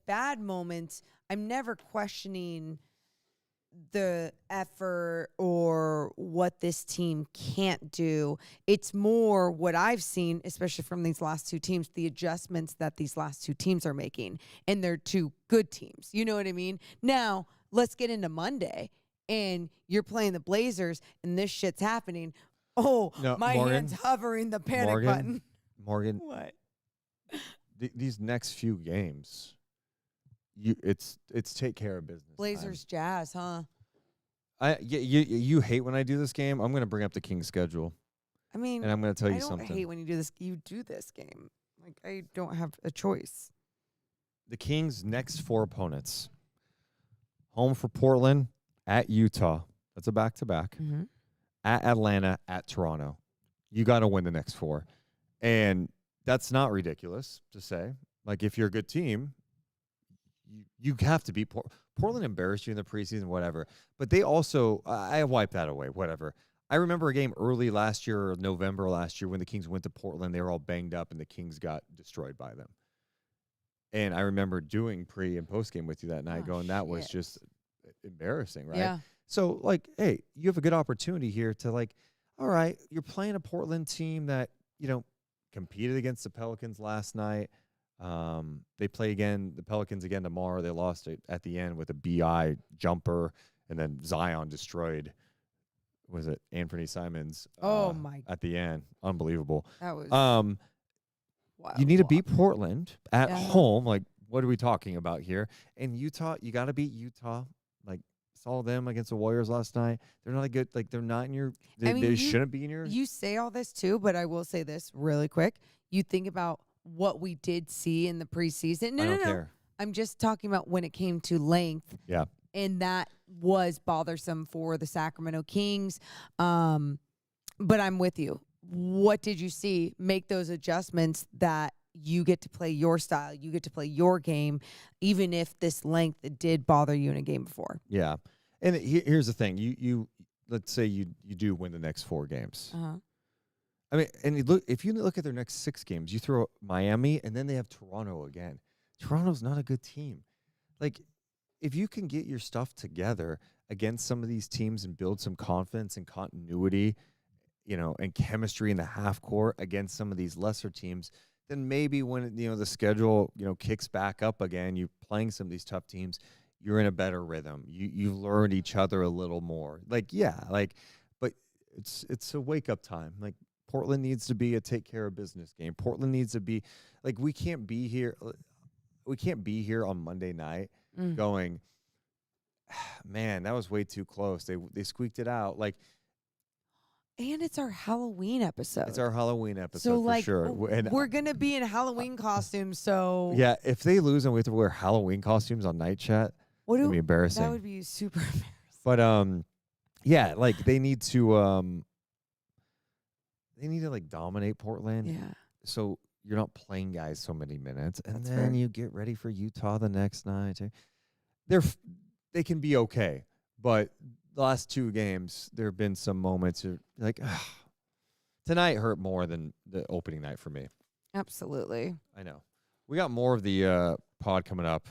bad moments, I'm never questioning the effort or what this team can't do. It's more what I've seen, especially from these last two teams, the adjustments that these last two teams are making. And they're two good teams. You know what I mean? Now, let's get into Monday. And you're playing the Blazers, and this shit's happening. Oh, No, my Morgan, hand's hovering the panic button. Morgan, What? these next few games, it's take care of business. Blazers Jazz, huh? You hate when I do this game. I'm going to bring up the Kings schedule, I mean, and I'm going to tell you I don't something. hate when you do this. You do this game. Like, I don't have a choice. The Kings' next 4 opponents: home for Portland, at Utah. That's a back-to-back. Mm-hmm. At Atlanta, at Toronto. You got to win the next 4, and that's not ridiculous to say. Like, if you're a good team, you have to beat Portland. Embarrassed you in the preseason, whatever. But they also, I wiped that away, whatever. I remember a game early last year, or November last year, when the Kings went to Portland. They were all banged up, and the Kings got destroyed by them. And I remember doing pre and post game with you that night, going, that was just embarrassing, right? Yeah. So, like, hey, you have a good opportunity here to, like, all right, you're playing a Portland team that, competed against the Pelicans last night. They play again, the Pelicans again tomorrow. They lost it at the end with a BI jumper, and then Zion destroyed. Was it Anthony Simons? Oh my! At the end, unbelievable. That was. You need to wild. beat Portland at Yeah. home. Like, what are we talking about here? And Utah, you got to beat Utah. Like, saw them against the Warriors last night. They're not a good. Like, they're not in your. They, mean, they you- shouldn't be in your. You say all this too, but I will say this really quick. You think about what we did see in the preseason. No, I no, don't no. care. I'm just talking about when it came to length. Yeah. And that was bothersome for the Sacramento Kings. But I'm with you. What did you see? Make those adjustments that you get to play your style. You get to play your game, even if this length did bother you in a game before. Yeah. And here's the thing. You let's say you do win the next 4 games. Uh-huh. I mean, and if you look at their next 6 games, you throw Miami and then they have Toronto again. Toronto's not a good team. Like, if you can get your stuff together against some of these teams and build some confidence and continuity, and chemistry in the half court against some of these lesser teams, then maybe when the schedule kicks back up again, you playing some of these tough teams, you're in a better rhythm. You've learned each other a little more. But it's a wake up time. Like, Portland needs to be a take care of business game. Portland needs to be like, we can't be here on Monday night going, man, that was way too close. They squeaked it out. Like, And it's our Halloween episode. it's our Halloween episode so for like sure. And we're gonna be in Halloween costumes. So yeah, if they lose and we have to wear Halloween costumes on Night Chat, what it'd do be embarrassing. that would be super embarrassing. But yeah, like they need to like dominate Portland. Yeah. So you're not playing guys so many minutes, and That's then fair. you get ready for Utah the next night. They can be okay, but the last 2 games there have been some moments of like, tonight hurt more than the opening night for me. Absolutely. I know. We got more of the pod coming up.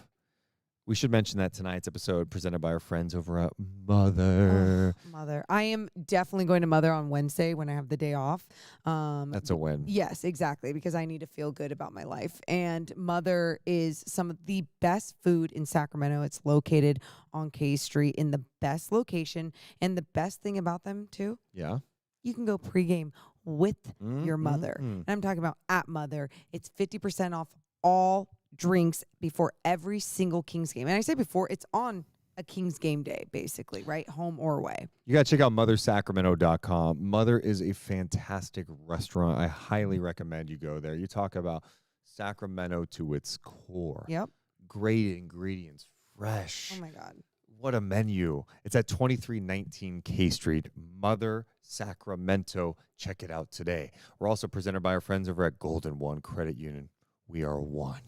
We should mention that tonight's episode presented by our friends over at Mother. Mother. I am definitely going to Mother on Wednesday when I have the day off. That's a win. Yes, exactly, because I need to feel good about my life. And Mother is some of the best food in Sacramento. It's located on K Street in the best location. And the best thing about them, too, Yeah. you can go pregame with your mother. And I'm talking about at Mother. It's 50% off all drinks before every single Kings game. And I say before, it's on a Kings game day, basically, right? Home or away. You got to check out mothersacramento.com. Mother is a fantastic restaurant. I highly recommend you go there. You talk about Sacramento to its core. Yep. Great ingredients, fresh. Oh, my God. What a menu. It's at 2319 K Street, Mother Sacramento. Check it out today. We're also presented by our friends over at Golden One Credit Union. We are one.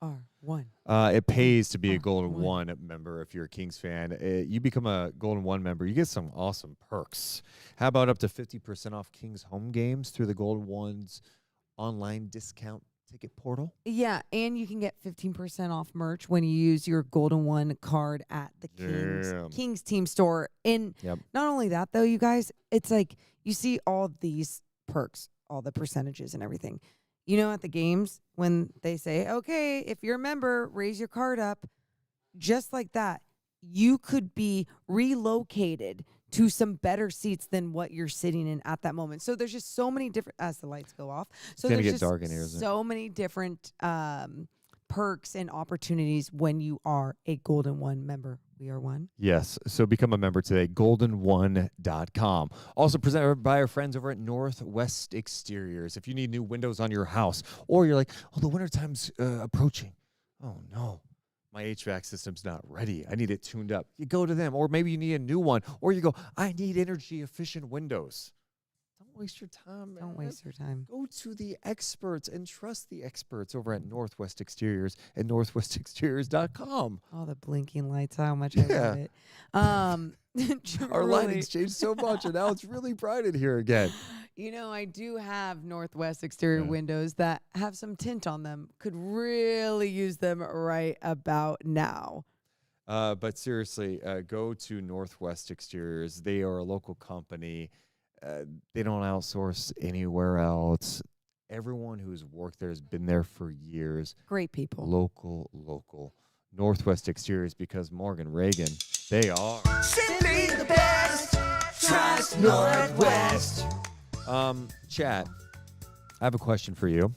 R1. It pays to be a Golden One. One member if you're a Kings fan. You become a Golden One member, you get some awesome perks. How about up to 50% off Kings home games through the Golden One's online discount ticket portal? Yeah, and you can get 15% off merch when you use your Golden One card at the Damn. Kings team store. And Yep. not only that, though, you guys, it's like you see all these perks, all the percentages and everything. At the games when they say, okay, if you're a member, raise your card up, just like that, you could be relocated to some better seats than what you're sitting in at that moment. So there's just so many different, as the lights go off. So gonna there's get just dark in here, isn't it? so many different perks and opportunities when you are a Golden One member. We are one. Yes. So become a member today, goldenone.com. Also presented by our friends over at Northwest Exteriors. If you need new windows on your house, or you're like, oh, the wintertime's approaching. Oh, no. My HVAC system's not ready. I need it tuned up. You go to them. Or maybe you need a new one. Or you go, I need energy efficient windows. Don't waste your time, man. Don't waste your time. Go to the experts and trust the experts over at Northwest Exteriors at northwestexteriors.com. All the blinking lights, how much I Yeah. love it. Our Truly. lighting's changed so much, and now it's really bright in here again. I do have Northwest exterior Yeah. windows that have some tint on them. Could really use them right about now. But seriously, go to Northwest Exteriors. They are a local company. They don't outsource anywhere else. everyone who's worked there has been there for years. Great people. Local. Northwest Exteriors, because Morgan Reagan, they are Simply the best. Trust Northwest. Chat, I have a question for you.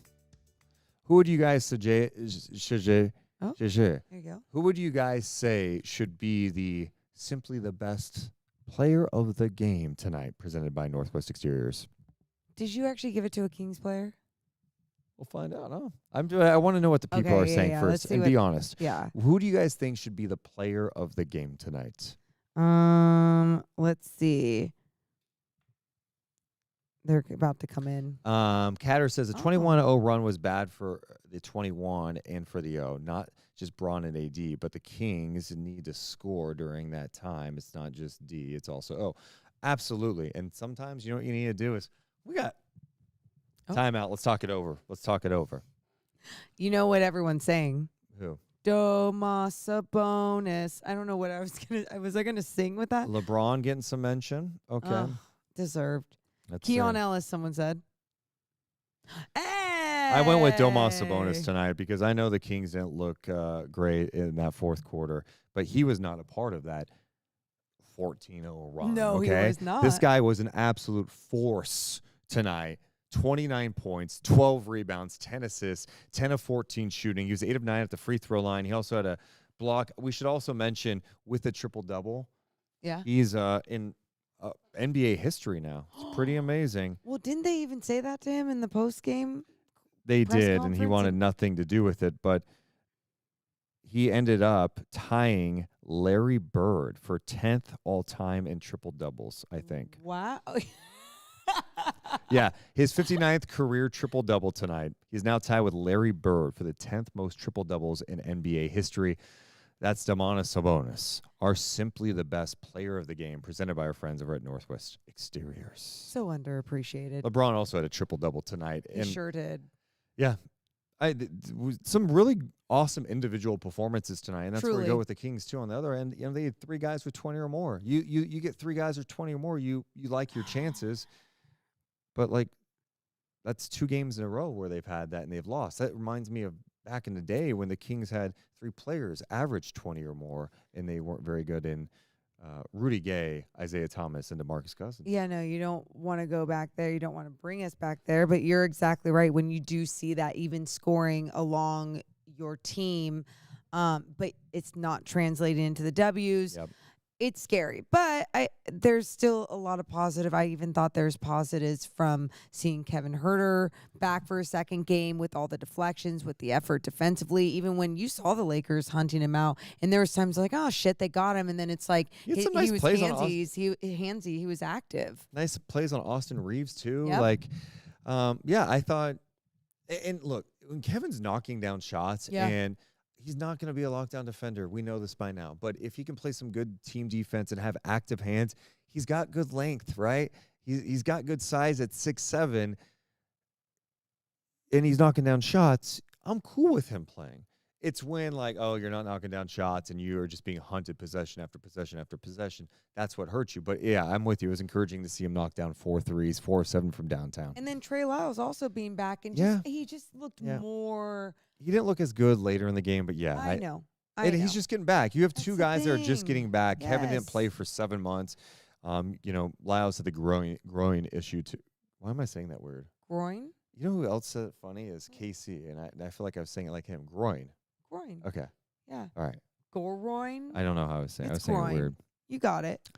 Who would you guys suggest? Oh, there you go. Who would you guys say should be the simply the best player of the game tonight, presented by Northwest Exteriors? Did you actually give it to a Kings player? We'll find out. I want to know what the people are saying Let's first, see and be honest. Yeah. Who do you guys think should be the player of the game tonight? Let's see. They're about to come in. Catter says the 21-0 run was bad for the 21 and for the 0, not just Braun and AD, but the Kings need to score during that time. It's not just D, it's also O. Absolutely. And sometimes, you know what you need to do is, we got timeout. Let's talk it over. You know what everyone's saying? Who? Domas Sabonis. I don't know what I was gonna sing with that? LeBron getting some mention. Okay. Deserved. That's Keon Ellis, someone said. Hey! I went with Domas Sabonis tonight because I know the Kings didn't look great in that fourth quarter, but he was not a part of that 14-0 run. No, okay? he was not. This guy was an absolute force tonight. 29 points, 12 rebounds, 10 assists, 10 of 14 shooting. He was 8 of 9 at the free throw line. He also had a block. We should also mention with the triple-double, he's in NBA history now. It's pretty amazing. Well, didn't they even say that to him in the post-game? They press did, and he wanted conference? nothing to do with it, but he ended up tying Larry Bird for 10th all-time in triple-doubles, I think. Wow. Yeah, his 59th career triple-double tonight. He's now tied with Larry Bird for the 10th most triple-doubles in NBA history. That's Domantas Sabonis, our simply the best player of the game, presented by our friends over at Northwest Exteriors. So underappreciated. LeBron also had a triple-double tonight. He sure did. Yeah. Some really awesome individual performances tonight, and that's where we go with the Kings, too. On the other end, you know, they had 3 guys with 20 or more. You get 3 guys with 20 or more, you like your chances. But, like, that's 2 games in a row where they've had that and they've lost. That reminds me of back in the day when the Kings had 3 players average 20 or more, and they weren't very good in Rudy Gay, Isaiah Thomas, and DeMarcus Cousins. Yeah, no, you don't want to go back there. You don't want to bring us back there. But you're exactly right. When you do see that even scoring along your team, but it's not translating into the W's. Yep. It's scary, but there's still a lot of positive. I even thought there's positives from seeing Kevin Huerter back for a second game with all the deflections, with the effort defensively. Even when you saw the Lakers hunting him out, and there was times like, oh shit, they got him, and then it's like He had some nice was plays on handsy. He was active. Nice plays on Austin Reeves, too. Yep. Like, yeah, I thought, and look, when Kevin's knocking down shots and he's not going to be a lockdown defender. We know this by now. But if he can play some good team defense and have active hands, he's got good length, right? He's got good size at 6'7", and he's knocking down shots. I'm cool with him playing. It's when, like, oh, you're not knocking down shots and you are just being hunted possession after possession after possession. That's what hurts you. But, yeah, I'm with you. It was encouraging to see him knock down 4 threes, 4 of 7 from downtown. And then Trey Lyles also being back, and he just looked more. He didn't look as good later in the game, but, yeah. I know. He's just getting back. You have That's 2 the guys that are just thing. getting back. Kevin didn't Yes. play for 7 months. You know, Lyles had the growing issue too. Why am I saying that word? Groin? You know who else said it funny is KC, and I feel like I was saying it like him. Groin. Groin. Okay. Yeah. All right. Goroin? I don't know how I was saying. I was It's saying it groin. weird. You got it.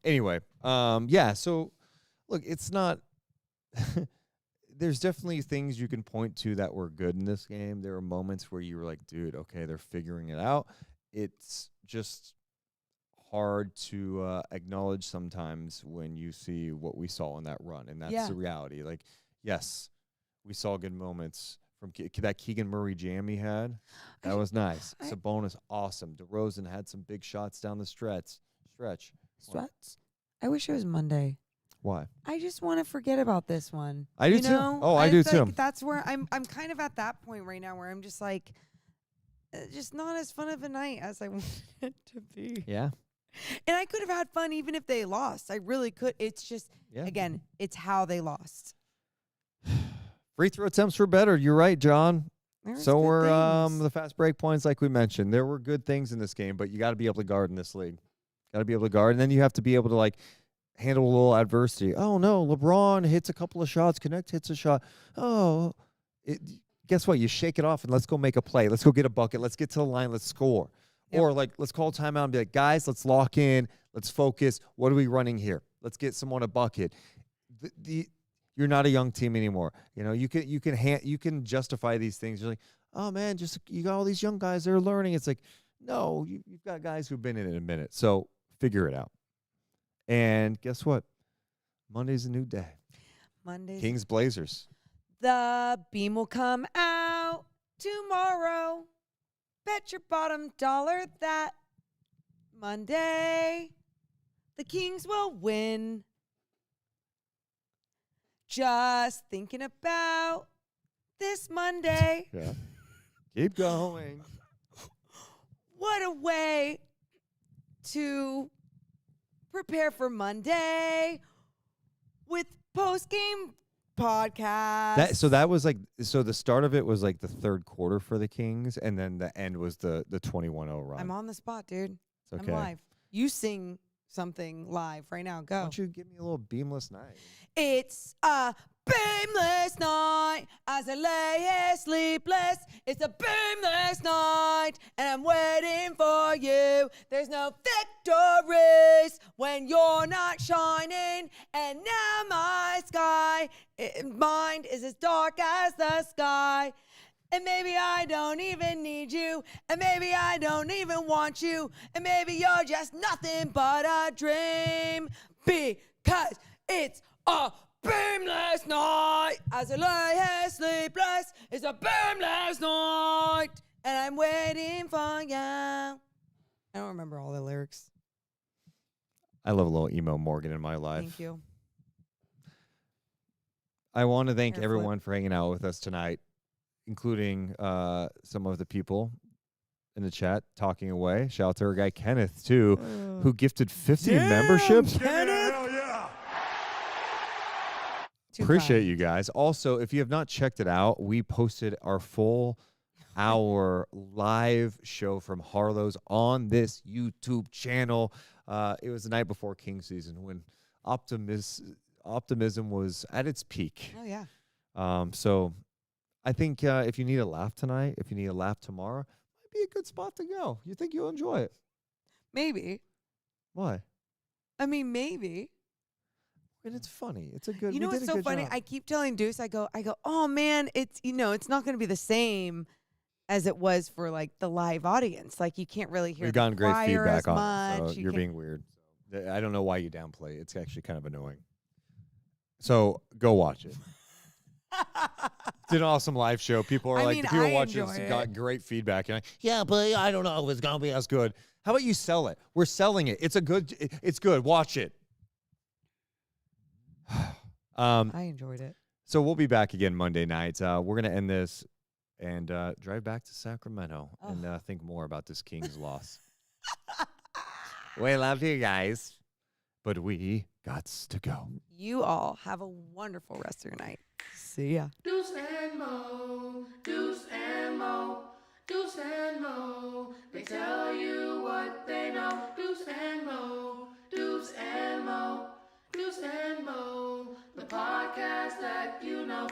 Anyway. Yeah. So, look, it's not. There's definitely things you can point to that were good in this game. There were moments where you were like, dude, okay, they're figuring it out. It's just hard to acknowledge sometimes when you see what we saw in that run, and that's the reality. Like, yes, we saw good moments from that Keegan Murray jam he had. That was nice. Sabonis, awesome. DeRozan had some big shots down the stretch. Sweats? I wish it was Monday. Why? I just want to forget about this one. I do too. Oh, I do too. That's where I'm kind of at that point right now where I'm just like, just not as fun of a night as I wanted it to be. Yeah. And I could have had fun even if they lost. I really could. It's just, again, it's how they lost. Free throw attempts were better. You're right, John. There's So good were things. the fast break points, like we mentioned. There were good things in this game, but you got to be able to guard in this league. Got to be able to guard, and then you have to be able to like handle a little adversity. Oh no, LeBron hits a couple of shots. Connect hits a shot. Oh, guess what? You shake it off and let's go make a play. Let's go get a bucket. Let's get to the line. Let's score. Yep. Or like let's call timeout and be like, guys, let's lock in. Let's focus. What are we running here? Let's get someone a bucket. You're not a young team anymore. You know, you can justify these things. You're like, oh man, you got all these young guys that are learning. It's like, no, you've got guys who've been in it a minute. So figure it out. And guess what? Monday's a new day. Mondays. Kings Blazers. The beam will come out tomorrow. Bet your bottom dollar that Monday the Kings will win. Just thinking about this Monday. Yeah. Keep going. What a way to prepare for Monday with post-game podcast. That was like, so the start of it was like the third quarter for the Kings, and then the end was the 21-0 run. I'm on the spot, dude. It's okay. I'm live. You sing something live right now. Go. Why don't you give me a little beamless night? It's a beamless night as I lay here sleepless. It's a beamless night and I'm waiting for you. There's no victories when you're not shining. And now my mind is as dark as the sky. And maybe I don't even need you. And maybe I don't even want you. And maybe you're just nothing but a dream. Because it's a beamless night. As I lay here sleepless, it's a beamless night. And I'm waiting for you. I don't remember all the lyrics. I love a little emo Morgan in my life. Thank you. I want to thank Hair everyone for hanging out with us tonight, including some of the people in the chat talking away. Shout out to our guy Kenneth, too, who gifted 50 memberships. Kenneth. Hell yeah. Appreciate you guys. Also, if you have not checked it out, we posted our full hour live show from Harlow's on this YouTube channel. It was the night before King season when optimism was at its peak. Oh, yeah. So I think if you need a laugh tonight, if you need a laugh tomorrow, might be a good spot to go. You think you'll enjoy it? Maybe. Why? I mean, maybe. And it's funny. It's a good. You know what's so funny? Job. I keep telling Deuce, I go, oh man, it's it's not going to be the same as it was for like the live audience. Like you can't really hear. We've gotten great feedback on it, much. so you're being weird. I don't know why you downplay it. It's actually kind of annoying. So go watch it. It's an awesome live show. People are people watching it got great feedback. And yeah, but I don't know if it's gonna be as good. How about you sell it? We're selling it. It's good. Watch it. I enjoyed it. So we'll be back again Monday night. We're gonna end this and drive back to Sacramento and think more about this Kings loss. We love you guys, but we gots to go. You all have a wonderful rest of your night. See ya. Deuce and Mo, Deuce and Mo, Deuce and Mo. They tell you what they know. Deuce and Mo, Deuce and Mo, Deuce and Mo. The podcast that you know.